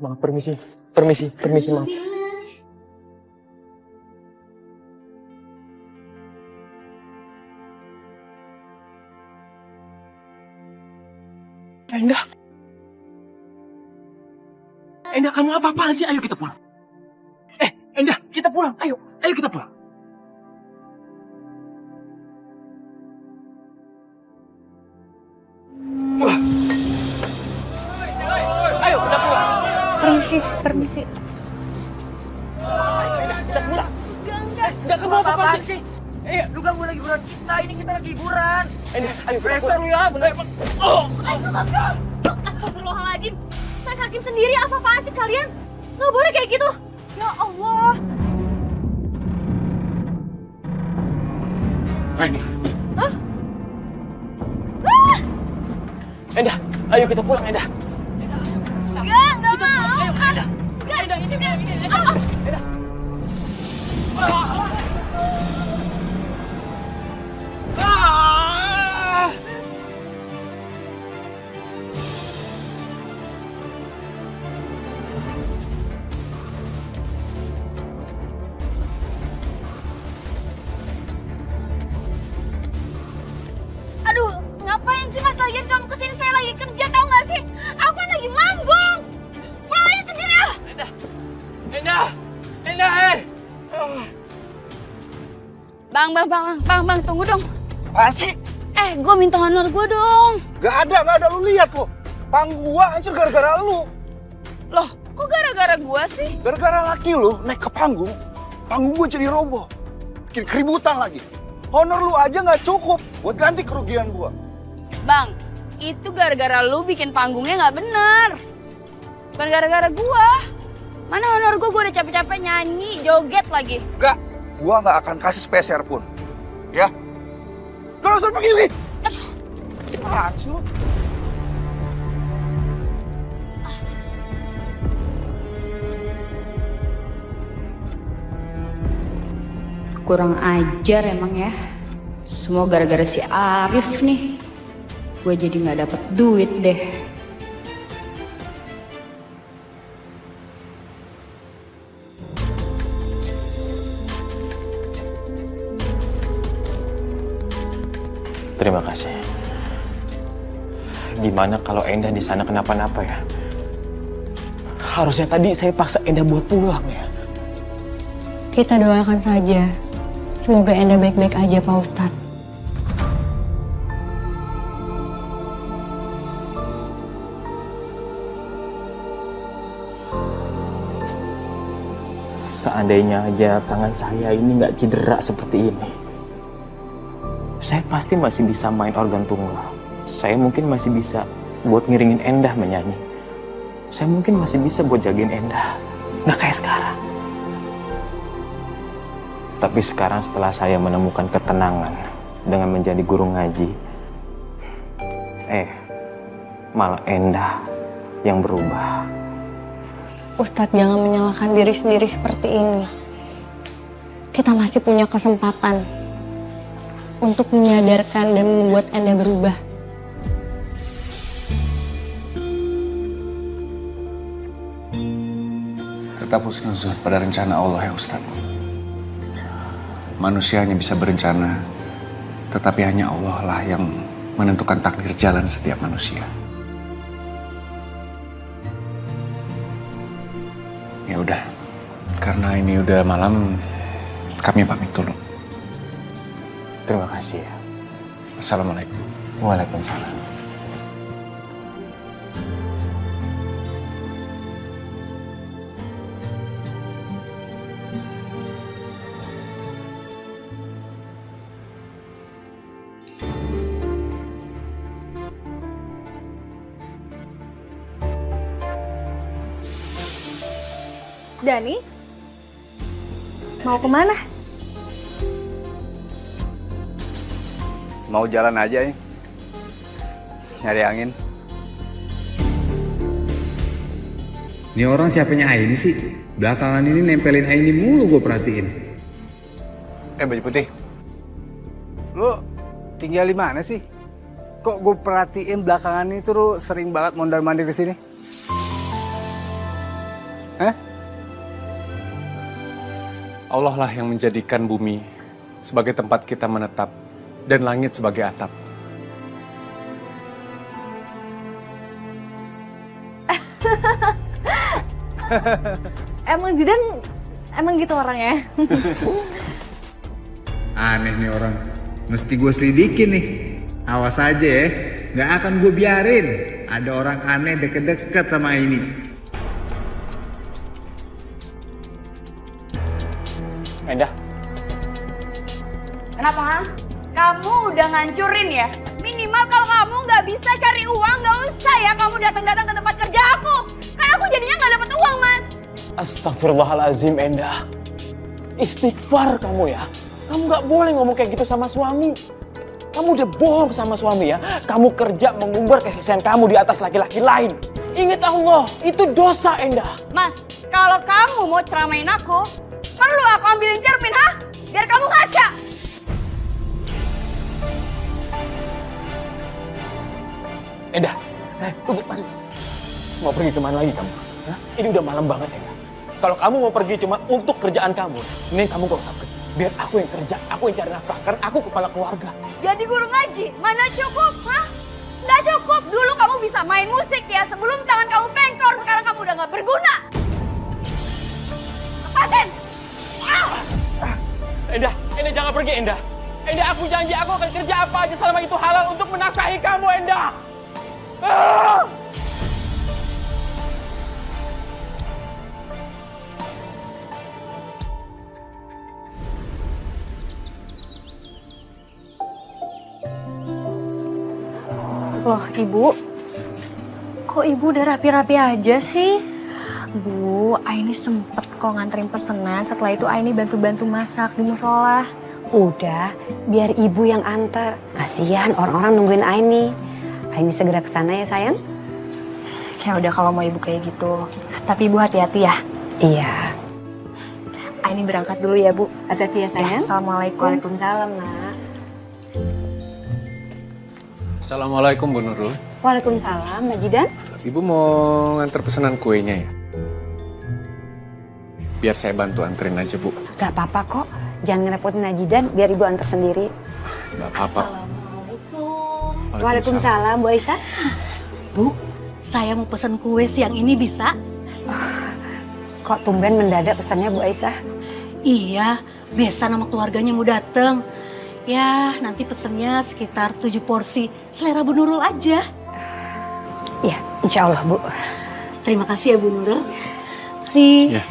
Maaf, permisi, maaf. Endah. Endah, kamu apa-apaan sih? Ayo kita pulang. Endah, kita pulang. Ayo kita pulang. Wah. Ayo, kita pulang. Permisi. Kita pulang. Enggak, kamu apa-apaan sih? Lu ganggu lagi liburan kita. Ini kita lagi liburan. Endah, ayo kita pulang. Lu ya, bener. Astagfirullahaladzim. Main hakim sendiri, apa-apaan sih kalian? Nggak boleh kayak gitu. Ya Allah. Ini. Hah? Endah, ayo kita pulang, Endah. Nggak mau. Ayo, Endah. Endah, ini. Endah. Aduh, ngapain sih Mas lagian kamu kesini? Saya lagi kerja, tau nggak sih? Aku kan lagi manggung. Pulang aja sendiri ah. Endah, Bang, tunggu dong. Apaan sih? Gue minta honor gue dong. Gak ada, lu lihat lo. Panggung gua hancur gara-gara lu. Loh, kok gara-gara gue sih? Gara-gara laki lu naik ke panggung gua jadi roboh. Bikin keributan lagi. Honor lu aja gak cukup buat ganti kerugian gua. Bang, itu gara-gara lu bikin panggungnya nggak bener. Bukan gara-gara gue. Mana honor gue udah capek-capek nyanyi, joget lagi. Gua gak akan kasih speser pun. Ya? Terus pergi. Apaan sih lu? Kurang ajar emang ya. Semua gara-gara si Arif nih. Gue jadi gak dapet duit deh. Terima kasih. Gimana kalau Endah di sana kenapa-napa ya? Harusnya tadi saya paksa Endah buat pulang ya. Kita doakan saja. Semoga Endah baik-baik aja Pak Ustadz. Seandainya aja tangan saya ini nggak cedera seperti ini, saya pasti masih bisa main organ tunggal. Saya mungkin masih bisa buat ngiringin Endah menyanyi. Saya mungkin masih bisa buat jagain Endah. Nggak kayak sekarang. Tapi sekarang setelah saya menemukan ketenangan dengan menjadi guru ngaji, malah Endah yang berubah. Ustadz jangan menyalahkan diri sendiri seperti ini. Kita masih punya kesempatan untuk menyadarkan dan membuat Endah berubah. Tetap husnuzon pada rencana Allah ya Ustaz. Manusia hanya bisa berencana, tetapi hanya Allah lah yang menentukan takdir jalan setiap manusia. Ya udah, karena ini udah malam, kami pamit dulu. Terima kasih ya. Assalamualaikum. Waalaikumsalam. Dani, mau kemana? Mau jalan aja nih. Nyari angin. Ini orang siapanya Aini sih? Belakangan ini nempelin Aini mulu gue perhatiin. Baju putih. Lu tinggal di mana sih? Kok gue perhatiin belakangan ini tuh lu sering banget mondar-mandir ke sini? Allah lah yang menjadikan bumi sebagai tempat kita menetap dan langit sebagai atap. Emang Jidan, emang gitu orangnya? Aneh nih orang. Mesti gue selidikin nih. Awas aja ya. Gak akan gue biarin ada orang aneh deket-deket sama ini. Endah, Kenapa, ha? Kamu udah ngancurin ya? Minimal kalau kamu nggak bisa cari uang, nggak usah ya kamu datang-datang ke tempat kerja aku. Kan aku jadinya nggak dapat uang, Mas. astagfirullahalazim Endah. Istighfar kamu ya. Kamu nggak boleh ngomong kayak gitu sama suami. Kamu udah bohong sama suami ya. Kamu kerja mengumbar kesaksian kamu di atas laki-laki lain. Ingat Allah, itu dosa Endah. Mas, kalau kamu mau ceramain aku, perlu aku ambilin cermin, ha? Biar kamu ngaca. Endah, tunggu. Aduh. Mau pergi kemana lagi kamu? Hah? Ini udah malam banget Endah. Kalau kamu mau pergi cuma untuk kerjaan kamu, ini kamu gak usah pergi. Biar aku yang kerja, aku yang cari nafkah. Karena aku kepala keluarga. Jadi guru ngaji, mana cukup, ha? Nggak cukup. Dulu kamu bisa main musik ya, sebelum tangan kamu pengkor, sekarang kamu udah nggak berguna. Lepasin! Endah jangan pergi Endah. Endah, aku janji aku akan kerja apa aja selama itu halal untuk menafkahi kamu Endah. Loh, Ibu. Kok Ibu udah rapi-rapi aja sih? Bu, Aini sempet kok nganterin pesenan. Setelah itu Aini bantu-bantu masak di musola. Udah, biar ibu yang antar. Kasihan orang-orang nungguin Aini. Aini segera ke sana ya sayang. Ya udah kalau mau Ibu kayak gitu. Tapi Ibu hati-hati ya. Iya. Aini berangkat dulu ya, Bu. Hati-hati ya sayang. Assalamualaikum. Waalaikumsalam nak. Assalamualaikum Bu Nurul. Waalaikumsalam Najidan. Ibu mau nganter pesanan kuenya ya? Biar saya bantu anterin aja Bu. Gak apa-apa kok. Jangan ngerepotin Najidan, biar ibu antar sendiri. Gak apa-apa. Waalaikumsalam Bu Aisyah. Bu, saya mau pesen kue siang ini bisa? Kok tumben mendadak pesannya Bu Aisyah? Iya, biasa nama keluarganya mau dateng. Ya, nanti pesennya sekitar 7 porsi. Selera Bu Nurul aja. Iya, insya Allah Bu. Terima kasih ya Bu Nurul. Ri. Ya.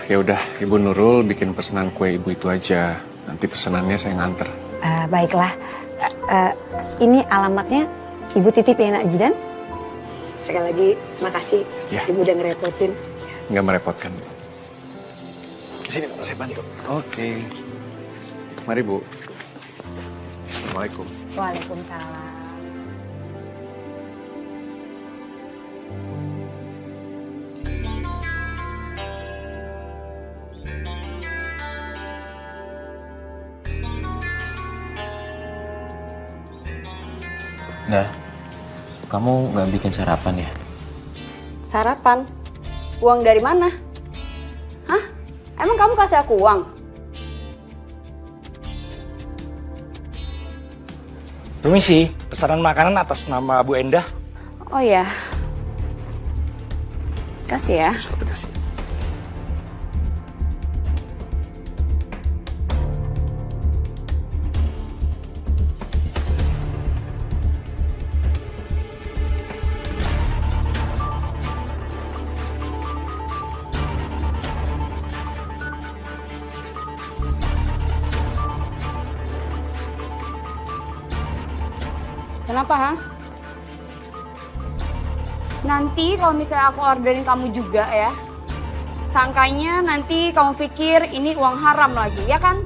Ya udah, Ibu Nurul bikin pesanan kue Ibu itu aja. Nanti pesanannya saya nganter. Baiklah. Ini alamatnya Ibu titip ya Najidan. Sekali lagi makasih. Ya. Ibu udah ngerepotin. Nggak merepotkan. Sini saya bantu. Oke. Mari Bu. Assalamualaikum. Waalaikumsalam. Nah, kamu nggak bikin sarapan ya? Sarapan? Uang dari mana? Hah? Emang kamu kasih aku uang? Permisi, pesanan makanan atas nama Bu Endah. Oh ya. Kasih ya. Sudah kasih. Kenapa, ha? Nanti kalau misalnya aku orderin kamu juga ya, sangkanya nanti kamu pikir ini uang haram lagi, ya kan?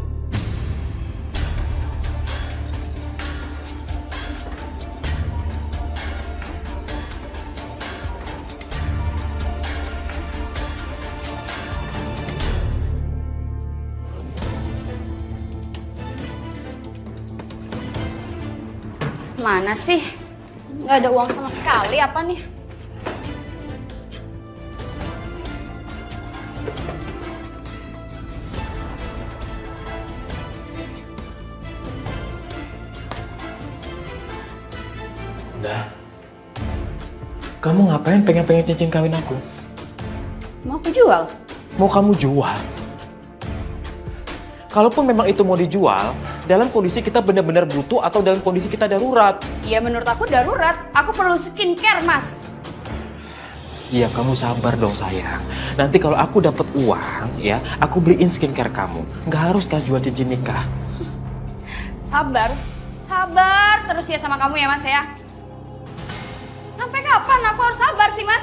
Mana sih? Nggak ada uang sama sekali apa nih? Kamu ngapain pengen cincin kawin aku? Mau aku jual? Mau kamu jual? Kalaupun memang itu mau dijual, dalam kondisi kita benar-benar butuh atau dalam kondisi kita darurat? Ya menurut aku darurat. Aku perlu skincare, Mas. Iya, kamu sabar dong sayang. Nanti kalau aku dapat uang, ya, aku beliin skincare kamu. Nggak harus kan jual cincin nikah. Sabar. Sabar terus ya sama kamu ya, Mas ya. Sampai kapan aku harus sabar sih, Mas?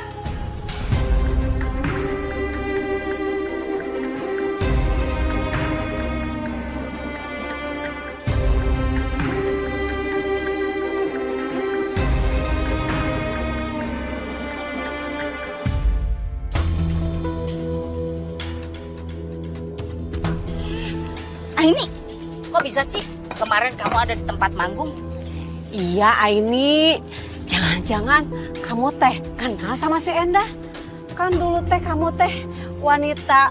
Aini, kok bisa sih kemarin kamu ada di tempat manggung? Iya Aini, jangan-jangan kamu teh kenal sama si Endah? Kan dulu teh kamu teh wanita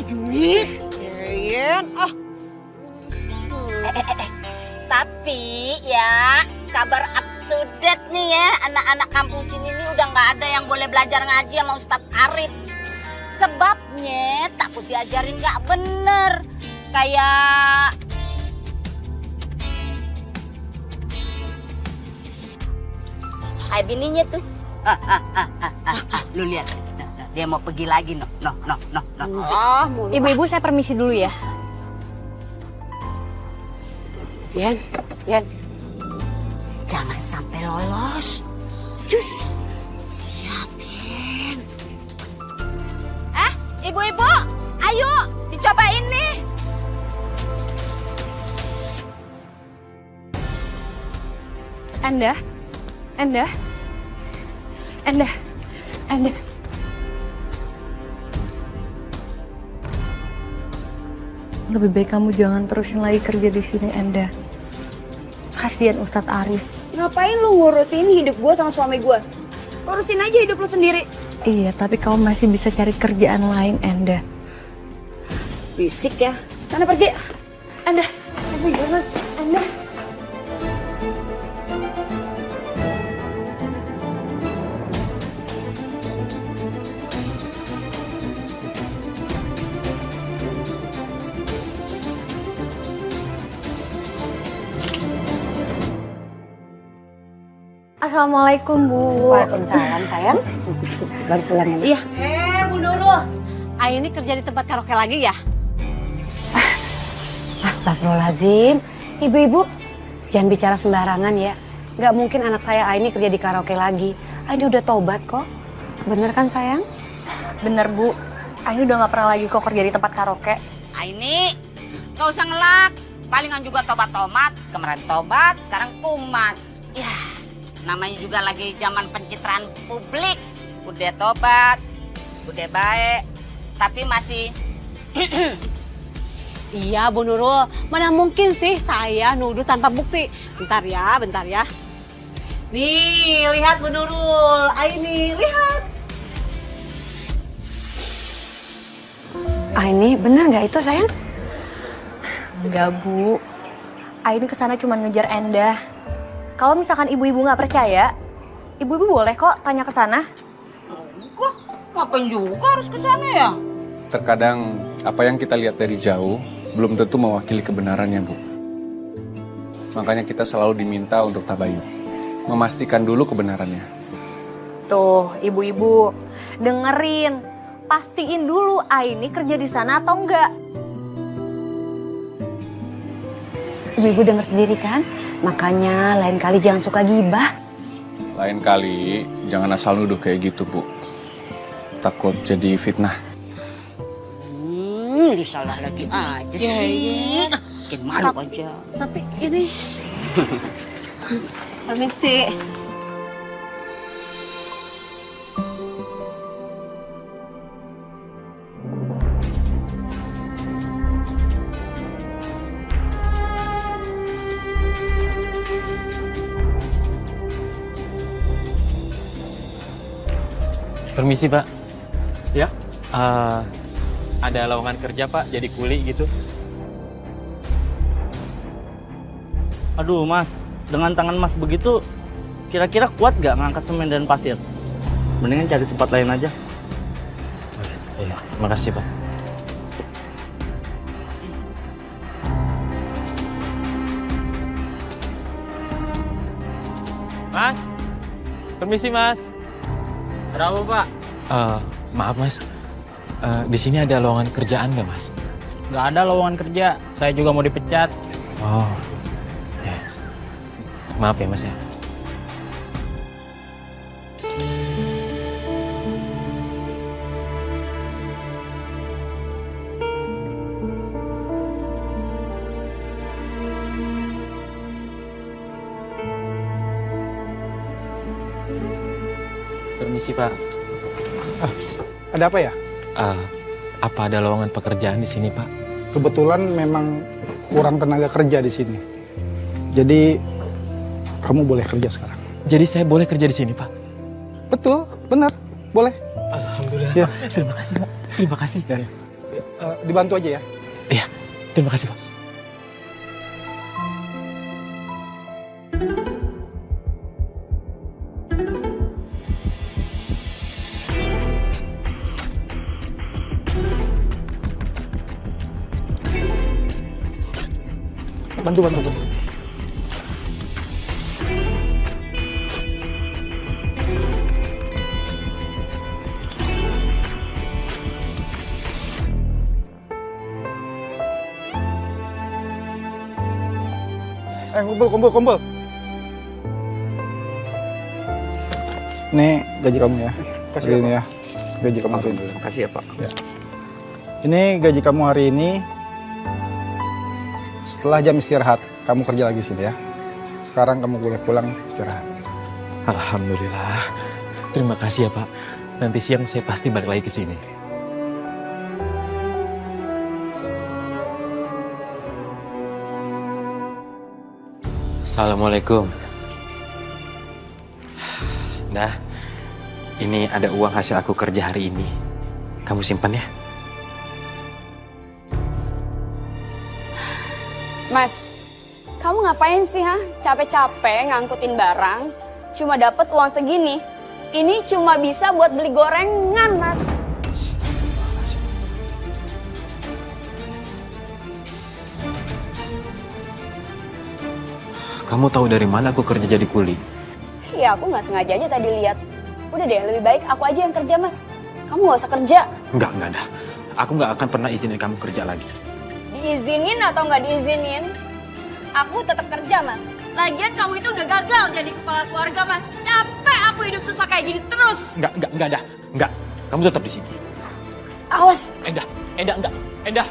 julid. Tapi ya kabar up to date nih ya, anak-anak kampung sini nih udah nggak ada yang boleh belajar ngaji sama Ustadz Arif. Sebabnya takut diajarin nggak bener, kayak bininya tuh. Lu lihat, dia mau pergi lagi, no. Ibu-ibu saya permisi dulu ya. Yan, Jangan sampai lolos. Cus, siapin. Ibu-ibu, ayo dicobain nih. Endah. Lebih baik kamu jangan terusin lagi kerja di sini, Endah. Kasihan Ustadz Arif. Ngapain lu ngurusin hidup gue sama suami gue? Urusin aja hidup lu sendiri. Iya, tapi kamu masih bisa cari kerjaan lain, Endah. Bisik ya. Sana pergi. Endah jangan. Endah. Assalamualaikum, Bu. Waalaikumsalam sayang. Baru pulang ya? Iya. Bu Nurul, Aini kerja di tempat karaoke lagi ya? Astagfirullahaladzim. Ibu-ibu, jangan bicara sembarangan ya. Gak mungkin anak saya Aini kerja di karaoke lagi. Aini udah tobat kok. Bener kan sayang? Bener, Bu. Aini udah gak pernah lagi kok kerja di tempat karaoke. Aini, gak usah ngelak. Palingan juga tobat-tobat. Kemarin tobat, sekarang kumat. Ya, namanya juga lagi zaman pencitraan publik. Udah tobat, udah baik, tapi masih... Iya, Bu Nurul. Mana mungkin sih saya nuduh tanpa bukti. Bentar ya. Nih, lihat Bu Nurul. Aini, lihat. Aini, bener gak itu sayang? Enggak, Bu. Aini kesana cuma ngejar Endah. Kalau misalkan ibu-ibu nggak percaya, ibu-ibu boleh kok tanya ke sana. Kok ngapain juga harus ke sana ya? Terkadang apa yang kita lihat dari jauh belum tentu mewakili kebenarannya, Bu. Makanya kita selalu diminta untuk tabayun, memastikan dulu kebenarannya. Tuh, ibu-ibu, dengerin. Pastiin dulu Aini kerja di sana atau enggak. Ibu-ibu denger sendiri kan? Makanya lain kali jangan suka gibah. Lain kali jangan asal nuduh kayak gitu, Bu. Takut jadi fitnah. Disalah lagi aja sih. Bikin malu aja. Tapi ini... Permisi. Permisi, Pak. Ya? Ada lowongan kerja, Pak, jadi kuli gitu. Aduh, Mas, dengan tangan Mas begitu, kira-kira kuat gak ngangkat semen dan pasir? Mendingan cari tempat lain aja. Iya, makasih Pak. Mas, permisi Mas. Ada apa, Pak? Maaf Mas, di sini ada lowongan kerjaan nggak Mas? Gak ada lowongan kerja, saya juga mau dipecat. Oh, ya. Maaf ya Mas ya. Permisi Pak. Ada apa ya? Apa ada lowongan pekerjaan di sini Pak? Kebetulan memang kurang tenaga kerja di sini. Jadi kamu boleh kerja sekarang. Jadi saya boleh kerja di sini Pak? Betul, benar, boleh. Alhamdulillah Ya. Pak. Terima kasih Pak. Terima kasih. Ya. Dibantu aja ya. Iya, terima kasih Pak. Bantu. Kumpul. Ini gaji kamu ya. Kasih Hari ini ya. Gaji kamu hari ini. Makasih ya Pak. Ya. Ini gaji kamu hari ini. Setelah jam istirahat, kamu kerja lagi sini ya. Sekarang kamu boleh pulang istirahat. Alhamdulillah. Terima kasih ya Pak. Nanti siang saya pasti balik lagi ke sini. Assalamualaikum. Nah, ini ada uang hasil aku kerja hari ini. Kamu simpan ya. Mas, kamu ngapain sih capek-capek ngangkutin barang, cuma dapat uang segini. Ini cuma bisa buat beli gorengan, Mas. Kamu tahu dari mana aku kerja jadi kuli? Ya aku nggak sengaja aja tadi lihat. Udah deh, lebih baik aku aja yang kerja, Mas. Kamu nggak usah kerja. Enggak ada. Aku nggak akan pernah izinin kamu kerja lagi. Diizinin atau nggak diizinin, aku tetap kerja, Mas. Lagian kamu itu udah gagal jadi kepala keluarga, Mas. Capek aku hidup susah kayak gini terus. Enggak ada. Enggak. Kamu tetap di sini. Awas. Endah.